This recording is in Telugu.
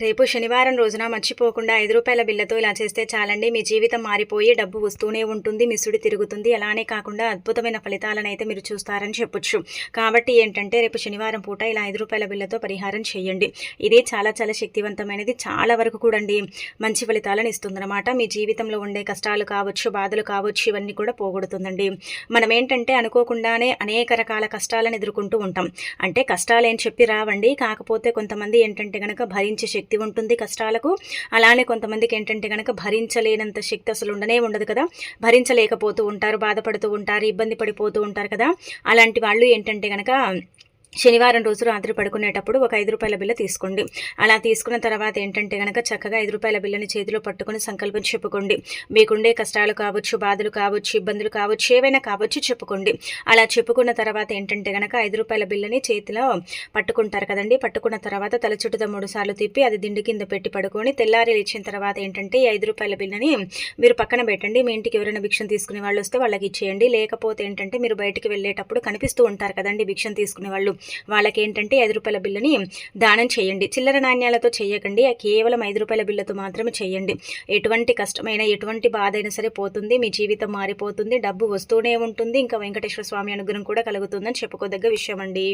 రేపు శనివారం రోజున మర్చిపోకుండా రూ. 5 బిళ్ళతో ఇలా చేస్తే చాలండి. మీ జీవితం మారిపోయి డబ్బు వస్తూనే ఉంటుంది. మీ సుడి తిరుగుతుంది. అలానే కాకుండా అద్భుతమైన ఫలితాలనైతే మీరు చూస్తారని చెప్పొచ్చు. కాబట్టి ఏంటంటే రేపు శనివారం పూట ఇలా రూ. 5 బిళ్ళతో పరిహారం చేయండి. ఇది చాలా చాలా శక్తివంతమైనది. చాలా వరకు కూడా అండి మంచి ఫలితాలను ఇస్తుందన్నమాట. మీ జీవితంలో ఉండే కష్టాలు కావచ్చు, బాధలు కావచ్చు, ఇవన్నీ కూడా పోగొడుతుందండి. మనం ఏంటంటే అనుకోకుండానే అనేక రకాల కష్టాలను ఎదుర్కొంటూ ఉంటాం. అంటే కష్టాలేం చెప్పి రావండి. కాకపోతే కొంతమంది ఏంటంటే గనక భరించే శక్తి ఉంటుంది కష్టాలకు. అలానే కొంతమందికి ఏంటంటే గనక భరించలేనంత శక్తి అసలు ఉండదు కదా. భరించలేకపోతూ ఉంటారు, బాధపడుతూ ఉంటారు, ఇబ్బంది పడిపోతూ ఉంటారు కదా. అలాంటి వాళ్ళు ఏంటంటే గనక శనివారం రోజు రాత్రి పడుకునేటప్పుడు ఒక రూ. 5 బిళ్ళ తీసుకోండి. అలా తీసుకున్న తర్వాత ఏంటంటే గనక చక్కగా రూ. 5 బిళ్ళని చేతిలో పట్టుకొని సంకల్పం చెప్పుకోండి. మీకుండే కష్టాలు కావచ్చు, బాధలు కావచ్చు, ఇబ్బందులు కావచ్చు, ఏవైనా కావచ్చు చెప్పుకోండి. అలా చెప్పుకున్న తర్వాత ఏంటంటే గనక రూ. 5 బిళ్ళని చేతిలో పట్టుకుంటారు కదండి. పట్టుకున్న తర్వాత తల చుట్టూ 3 సార్లు తిప్పి అది దిండు కింద పెట్టి పడుకొని తెల్లారి లేచిన తర్వాత ఏంటంటే ఈ రూ. 5 బిళ్ళని మీరు పక్కన పెట్టండి. మీ ఇంటికి ఎవరైనా భిక్షం తీసుకునే వాళ్ళు వస్తే వాళ్ళకి ఇచ్చేయండి. లేకపోతే ఏంటంటే మీరు బయటికి వెళ్ళేటప్పుడు కనిపిస్తూ ఉంటారు కదండి భిక్షం తీసుకునే వాళ్ళు, వాళ్ళకేంటంటే రూ. 5 బిళ్ళని దానం చేయండి. చిల్లర నాణ్యాలతో చేయకండి. కేవలం రూ. 5 బిళ్ళతో మాత్రమే చేయండి. ఎటువంటి కష్టమైన, ఎటువంటి బాధ అయినా సరే పోతుంది. మీ జీవితం మారిపోతుంది. డబ్బు వస్తూనే ఉంటుంది. ఇంకా వెంకటేశ్వర స్వామి అనుగ్రహం కూడా కలుగుతుందని చెప్పుకోదగ్గ విషయం అండి.